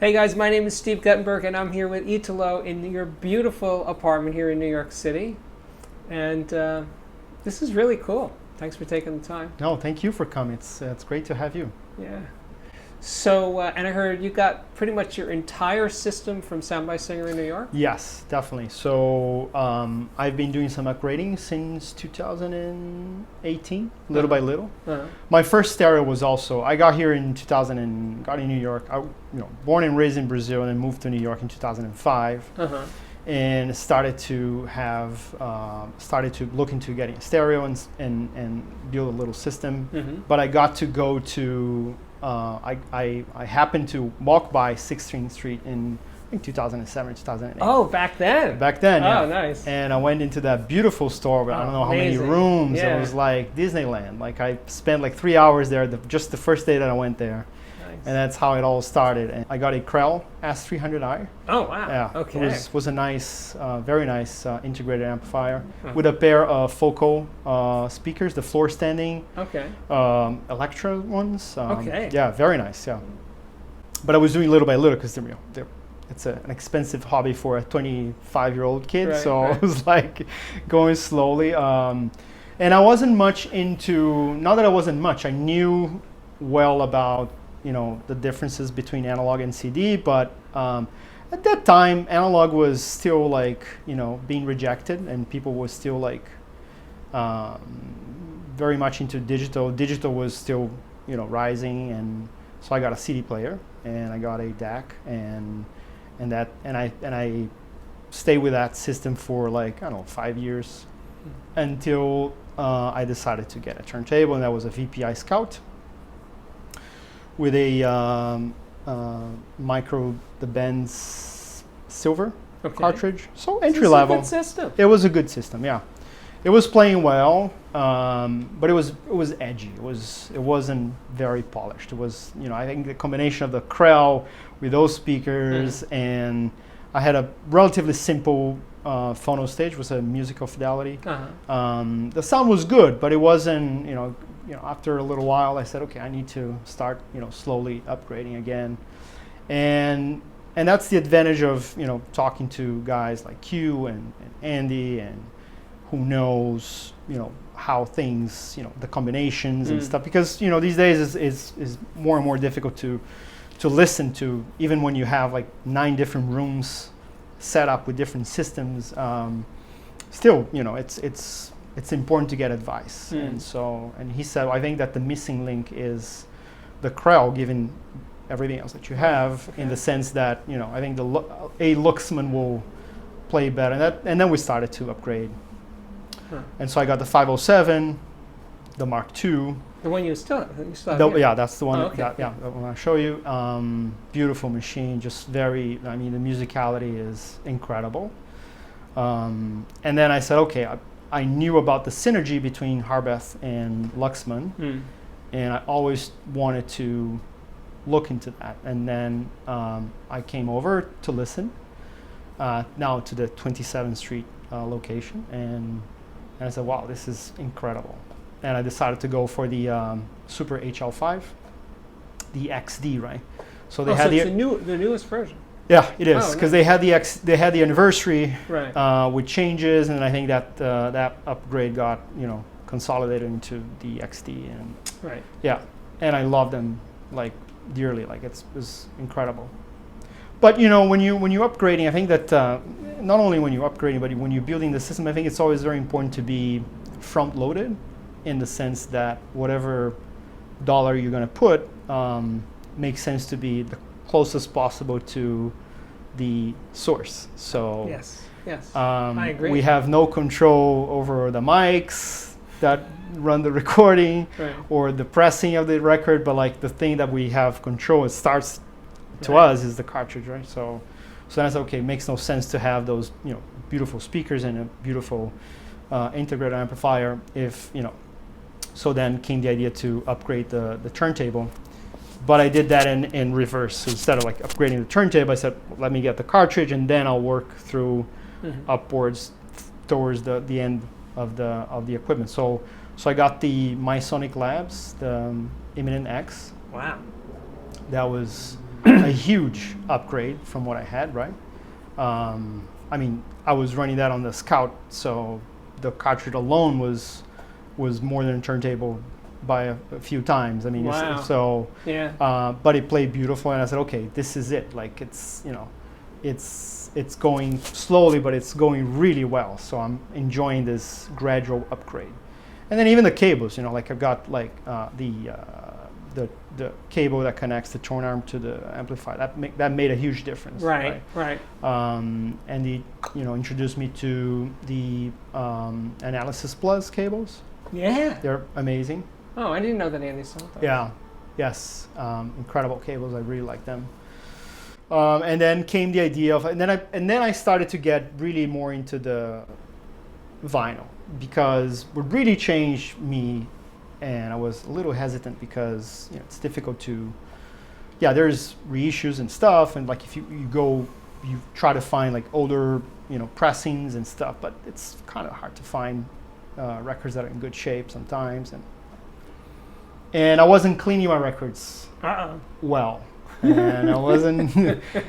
Hey guys, my name is Steve Guttenberg and I'm here with Italo in your beautiful apartment here in New York City. And this is really cool. Thanks for taking the time. No, thank you for coming. It's great to have you. Yeah. So, and I heard you got pretty much your entire system from Sound by Singer in New York? Yes, definitely. So I've been doing some upgrading since 2018, little by little. My first stereo was also, I got here in 2000 and got in New York. Born and raised in Brazil and then moved to New York in 2005. And started to look into getting a stereo and build a little system. But I got to go to, I happened to walk by 16th Street in I think 2007, 2008. Oh, back then? Back then, yeah. Oh, nice. And I went into that beautiful store with I don't know how many rooms. Yeah. It was like Disneyland. Like I spent like 3 hours there just the first day that I went there. And that's how it all started. And I got a Krell S300i. Oh, wow. Yeah. Okay. It was a nice, very nice integrated amplifier with a pair of focal speakers, the floor standing Electra ones. Yeah, very nice, yeah. But I was doing little by little because it's an expensive hobby for a 25-year-old kid. So I was like going slowly. And I wasn't much into, not that I wasn't much, I knew well about the differences between analog and CD, but at that time analog was still like being rejected and people were still like very much into digital. Digital was still rising, and so I got a CD player and I got a DAC and I stayed with that system for like I don't know 5 years until I decided to get a turntable, and that was a VPI Scout with a the Benz silver cartridge. So entry level. It's a good system. It was a good system, yeah. It was playing well, but it was edgy. It wasn't very polished. It was I think the combination of the Krell with those speakers, and I had a relatively simple phono stage, was a musical fidelity. The sound was good, but it wasn't after a little while, I said, okay, I need to start, slowly upgrading again, and that's the advantage of, talking to guys like you and Andy, and who knows, how things, the combinations and stuff, because these days is more and more difficult to listen to, even when you have like 9 different rooms set up with different systems. Still, it's important to get advice. And he said, I think that the missing link is the Krell, given everything else that you have, in the sense that, I think a Luxman will play better. And then we started to upgrade. And so I got the 507, the Mark II. The one you still have? Yeah, that's the one that I want to show you. Beautiful machine, just very, the musicality is incredible. And then I said, okay, I knew about the synergy between HARBETH and Luxman, and I always wanted to look into that. And then I came over to listen, now to the 27th Street location, and I said, wow, this is incredible. And I decided to go for the Super HL5, the XD, right? So they had the newest version. Yeah, it is, because they had the anniversary with changes, and I think that that upgrade got consolidated into the XD, and and I love them like dearly, like it was incredible. But when you're upgrading, I think that not only when you're upgrading, but when you're building the system, I think it's always very important to be front loaded, in the sense that whatever dollar you're going to put makes sense to be the closest possible to the source. So yes, I agree. We have no control over the mics that run the recording or the pressing of the record, but like the thing that we have control, it starts to us, is the cartridge, right? So that's okay. It makes no sense to have those beautiful speakers and a beautiful integrated amplifier if So then came the idea to upgrade the turntable. But I did that in reverse. So instead of like upgrading the turntable, I said, let me get the cartridge, and then I'll work through upwards towards the end of the equipment. So I got the MySonic Labs, the Imminent X. Wow. That was a huge upgrade from what I had, right? I mean, I was running that on the Scout, so the cartridge alone was more than a turntable by a few times. I mean, wow. so Yeah. but it played beautiful, and I said, okay, this is it. Like it's it's going slowly, but it's going really well. So I'm enjoying this gradual upgrade. And then even the cables, like I've got like the cable that connects the tone arm to the amplifier. That made a huge difference. Right. And introduced me to the Analysis Plus cables. Yeah. They're amazing. Oh, I didn't know that Andy sold those. Yeah. Yes. Incredible cables. I really like them. And then came the idea of, and then I started to get really more into the vinyl, because what really changed me, and I was a little hesitant because it's difficult to, there's reissues and stuff, and like if you try to find like older pressings and stuff, but it's kind of hard to find records that are in good shape sometimes, and I wasn't cleaning my records well. And I wasn't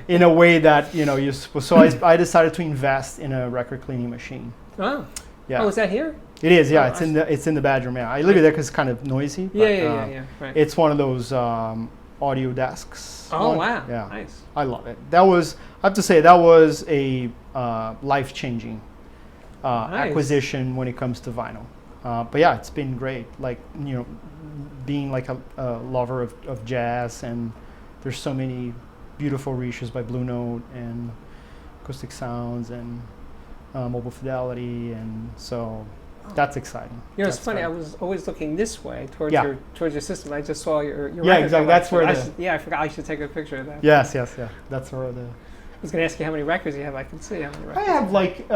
in a way that you're supposed. So I decided to invest in a record cleaning machine. Oh, yeah. Oh, is that here? It is. Yeah, Oh, it's in the bedroom. Yeah, I leave it there because it's kind of noisy. But, Yeah. Right. It's one of those audio desks. Oh, wow. Yeah, Nice. I love it. I have to say that was a life-changing Nice. acquisition when it comes to vinyl. But yeah, it's been great. Like being like a lover of jazz, and there's so many beautiful reissues by Blue Note and Acoustic Sounds and Mobile Fidelity, and so that's exciting. It's funny. I was always looking this way towards your system. I just saw your yeah, exactly. That's where I forgot. I should take a picture of that. Yes. That's where the. I was going to ask you how many records you have. I can see how many records. I have like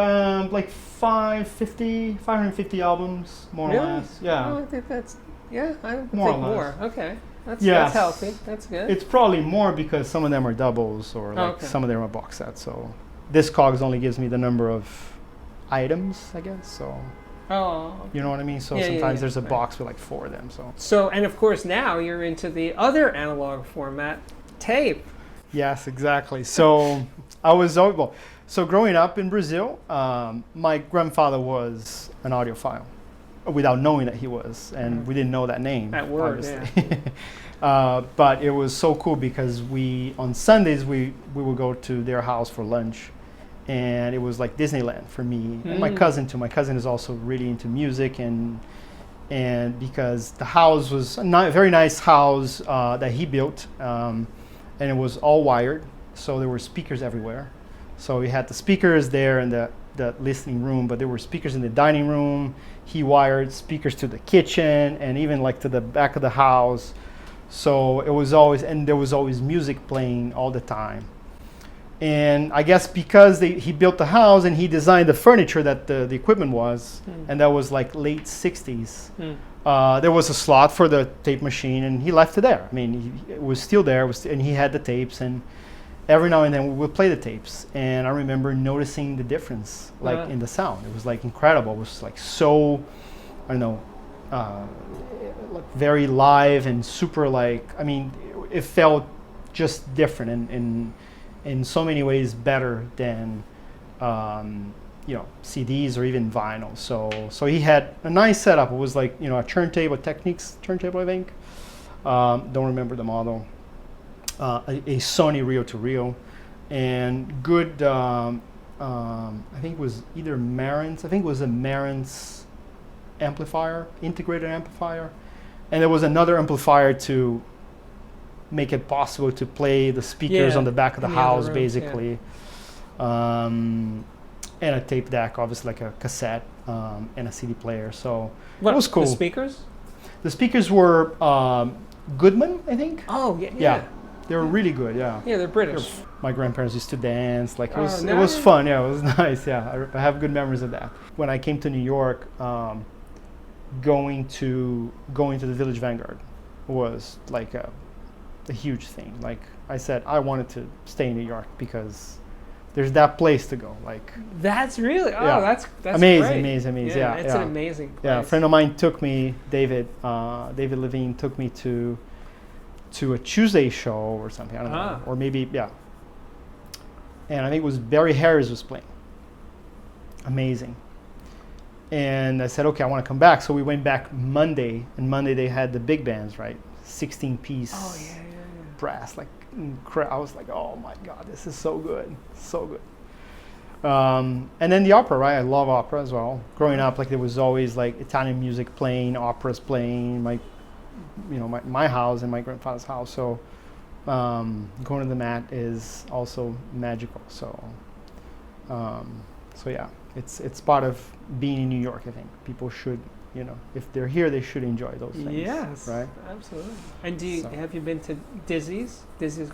550 albums, more really? or less. Yeah. Oh, I think that's I think More or more. less. Okay. That's healthy. That's good. It's probably more because some of them are doubles, or like some of them are box sets. So this cogs only gives me the number of items, I guess. So you know what I mean. So sometimes there's a box with like 4 of them. So and of course now you're into the other analog format, tape. Yes, exactly. So I was so growing up in Brazil, my grandfather was an audiophile, without knowing that he was, and we didn't know that name. That word, obviously. But it was so cool because on Sundays we would go to their house for lunch, and it was like Disneyland for me and my cousin too. My cousin is also really into music, and because the house was a very nice house that he built, and it was all wired, so there were speakers everywhere. So we had the speakers there in the listening room, but there were speakers in the dining room. He wired speakers to the kitchen and even like to the back of the house. So it was always, and there was always music playing all the time. And I guess because he built the house and he designed the furniture that the equipment was, and that was like late 60s, there was a slot for the tape machine, and he left it there. I mean, it was still there, and he had the tapes, and every now and then we would play the tapes. And I remember noticing the difference, like in the sound. It was like incredible. It was like so, I don't know, like very live and super like, I mean, it felt just different and in so many ways better than CDs or even vinyl. So he had a nice setup. It was like a turntable, TECHNICS turntable, I think. Don't remember the model. A Sony reel-to-reel, and good. I think it was either Marantz. I think it was a Marantz amplifier, integrated amplifier, and there was another amplifier to make it possible to play the speakers on the back of the house, basically. And a tape deck, obviously like a cassette, and a CD player. So it was cool. The speakers? The speakers were Goodman, I think. Oh yeah. They were really good. Yeah. Yeah, they're British. My grandparents used to dance. Like it was fun. Yeah, it was nice. Yeah, I have good memories of that. When I came to New York, going to the Village Vanguard was like a huge thing. Like I said, I wanted to stay in New York because there's that place to go. Like that's really that's amazing, great. amazing. Yeah, it's an amazing place. Yeah, a friend of mine took me, David Levine took me to to a Tuesday show or something. I don't know, or maybe And I think it was Barry Harris was playing. Amazing. And I said, okay, I want to come back. So we went back Monday, and Monday they had the big bands, right? 16-piece brass, like I was like, oh my God, this is so good, so good. And then the opera, right? I love opera as well. Growing up, like there was always like Italian music playing, operas playing, my house and my grandfather's house. So going to the Met is also magical. So yeah, it's part of being in New York. I think people should, if they're here, they should enjoy those things. Yes, right? Absolutely. And have you been to Dizzy's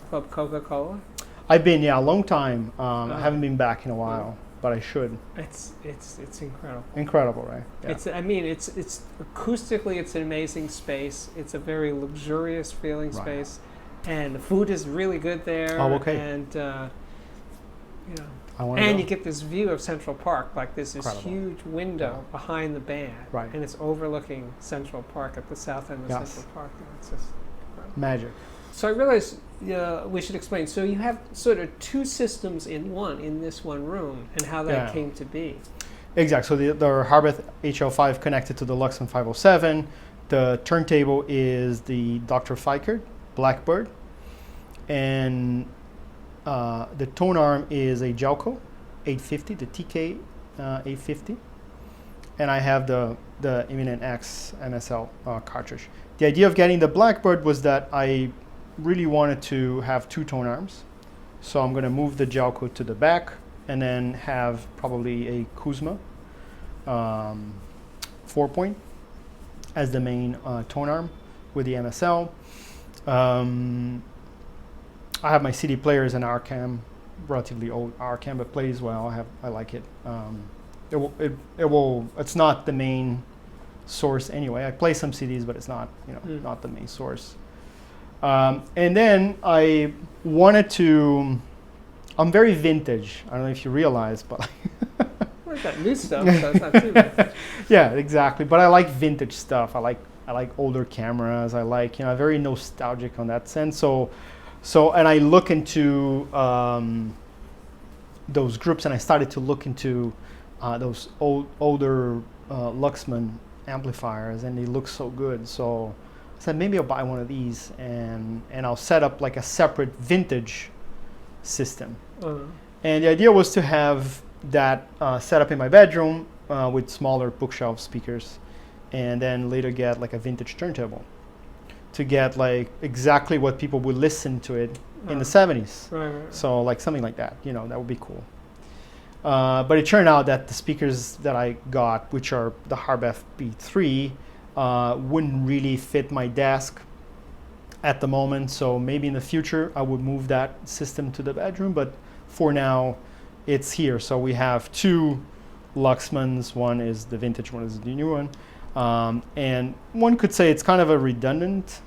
Club Coca-Cola? I've been, a long time. I haven't been back in a while, but I should. It's incredible. Incredible, right? Yeah. It's acoustically, it's an amazing space. It's a very luxurious feeling space, and the food is really good there. Oh, okay. And and you get this view of Central Park, like there's this huge window behind the band, right? And it's overlooking Central Park at the south end of Central Park. And it's just incredible. Magic. So I realized we should explain. So you have sort of two systems in this one room, and how that came to be. Exactly. So the HARBETH HL5 connected to the Luxman 507. The turntable is the Dr. Fikert Blackbird, and the tone arm is a Jalco 850, the TK 850, and I have the Eminent X MSL cartridge. The idea of getting the Blackbird was that I really wanted to have two tone arms, so I'm going to move the Jalco to the back and then have probably a Kuzma 4-point as the main tone arm with the MSL. I have my CD player as an ARCAM, relatively old ARCAM, but plays well. I like it. It's not the main source anyway. I play some CDs, but it's not not the main source. And then I wanted to. I'm very vintage. I don't know if you realize, but. Well, got new stuff, so it's not too bad. Yeah, exactly. But I like vintage stuff. I like older cameras. I like very nostalgic on that sense. So and I look into those groups, and I started to look into those older Luxman amplifiers, and they look so good. So I said maybe I'll buy one of these, and I'll set up like a separate vintage system. And the idea was to have that set up in my bedroom with smaller bookshelf speakers, and then later get like a vintage turntable to get like exactly what people would listen to it in the 70s. Right. So like something like that, that would be cool. But it turned out that the speakers that I got, which are the HARBETH B3, wouldn't really fit my desk at the moment. So maybe in the future I would move that system to the bedroom, but for now it's here. So we have two Luxmans. One is the vintage, one is the new one. And one could say it's kind of a redundant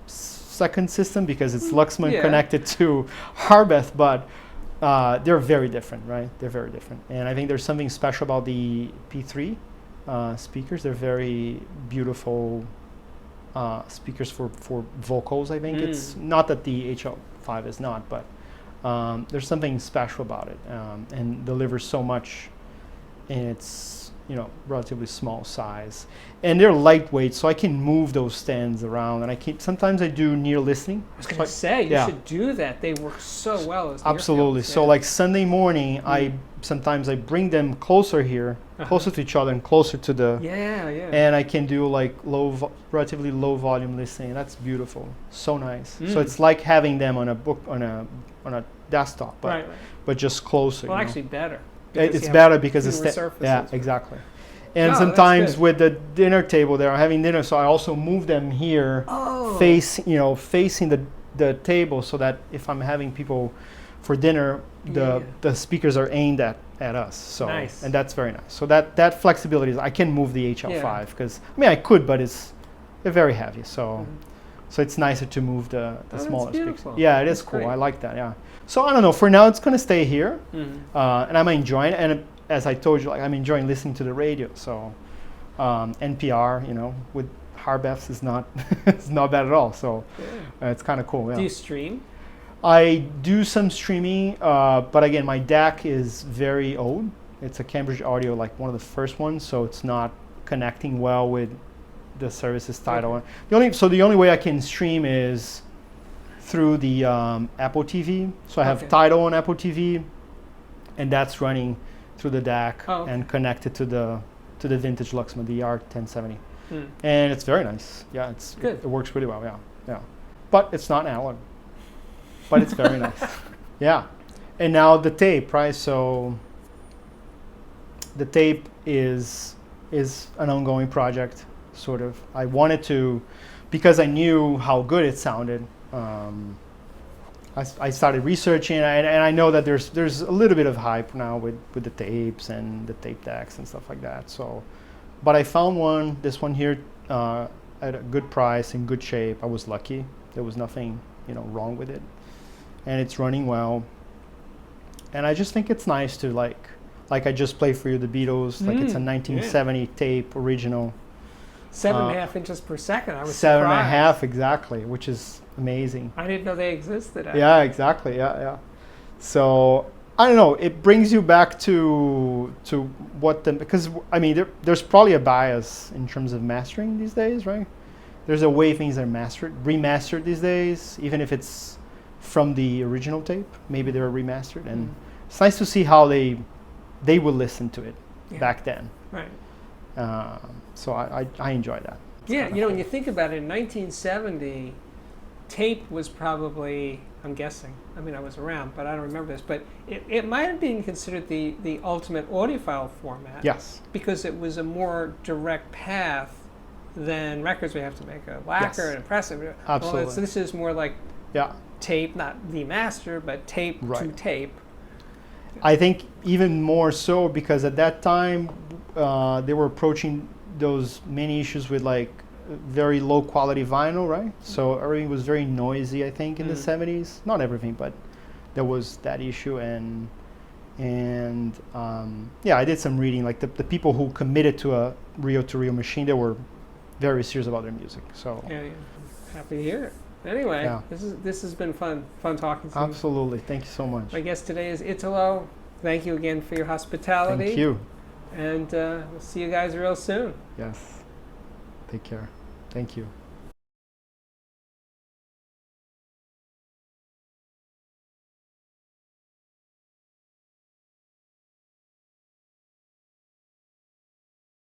second system because it's Luxman connected to HARBETH, but they're very different, right? They're very different. And I think there's something special about the P3 speakers. They're very beautiful speakers for vocals, I think. It's not that the HL5 is not, but there's something special about it, and delivers so much in its relatively small size, and they're lightweight, so I can move those stands around, and sometimes I do near listening. I was going to say, you should do that. They work so well as absolutely. So like Sunday morning, sometimes I bring them closer here, closer to each other and closer to the and I can do like relatively low volume listening. That's beautiful, so nice. So it's like having them on a book on a desktop, but just closer. Well, actually better. It's better because it's surfaces. Exactly. And sometimes with the dinner table there, I'm having dinner, so I also move them here, facing the table, so that if I'm having people for dinner, the speakers are aimed at us. So nice. And that's very nice. So that flexibility is, I can move the HL5 because I could, but they're very heavy. So so it's nicer to move the smaller speakers. Yeah, it is cool. Great. I like that. Yeah. So I don't know. For now, it's going to stay here, and I'm enjoying it. And as I told you, I'm enjoying listening to the radio. So NPR, with HARBETH is not it's not bad at all. So it's kind of cool. Yeah. Do you stream? I do some streaming, but again, my DAC is very old. It's a Cambridge Audio, like one of the first ones, so it's not connecting well with the services Tidal. Okay. The only way I can stream is through the Apple TV. So I have Tidal on Apple TV, and that's running through the DAC and connected to the vintage Luxman, the R1070, and it's very nice. Yeah, it's good. It works pretty well. Yeah. But it's not analog. But it's very nice. Yeah. And now the tape, right? So the tape is an ongoing project, sort of. I wanted to, because I knew how good it sounded. I started researching, and I know that there's a little bit of hype now with the tapes and the tape decks and stuff like that. So, but I found this one here at a good price, in good shape. I was lucky. There was nothing, wrong with it, and it's running well. And I just think it's nice to like I just played for you the Beatles. Like it's a 1970 tape original. 7.5 inches per second. I was 7.5 exactly, which is amazing. I didn't know they existed. Actually. Yeah, exactly. Yeah. So I don't know. It brings you back to what because I mean there's probably a bias in terms of mastering these days, right? There's a way things are remastered these days, even if it's from the original tape. Maybe they were remastered, and it's nice to see how they would listen to it back then. Right. So I enjoy that. It's when you think about it, in 1970, tape was probably, I'm guessing, I mean I was around, but I don't remember this, but it might have been considered the ultimate audiophile format. Yes. Because it was a more direct path than records. We have to make a lacquer and a press it. Absolutely. Well, so this is more like tape, not the master, but tape to tape. I think even more so because at that time they were approaching those many issues with like very low quality vinyl, right? So everything was very noisy, I think, in the 70s. Not everything, but there was that issue. And I did some reading. Like the people who committed to a reel-to-reel machine, they were very serious about their music. So happy to hear it. Anyway, this has been fun talking to you. Absolutely. Thank you so much. My guest today is Italo. Thank you again for your hospitality. Thank you. And we'll see you guys real soon. Yes. Take care. Thank you.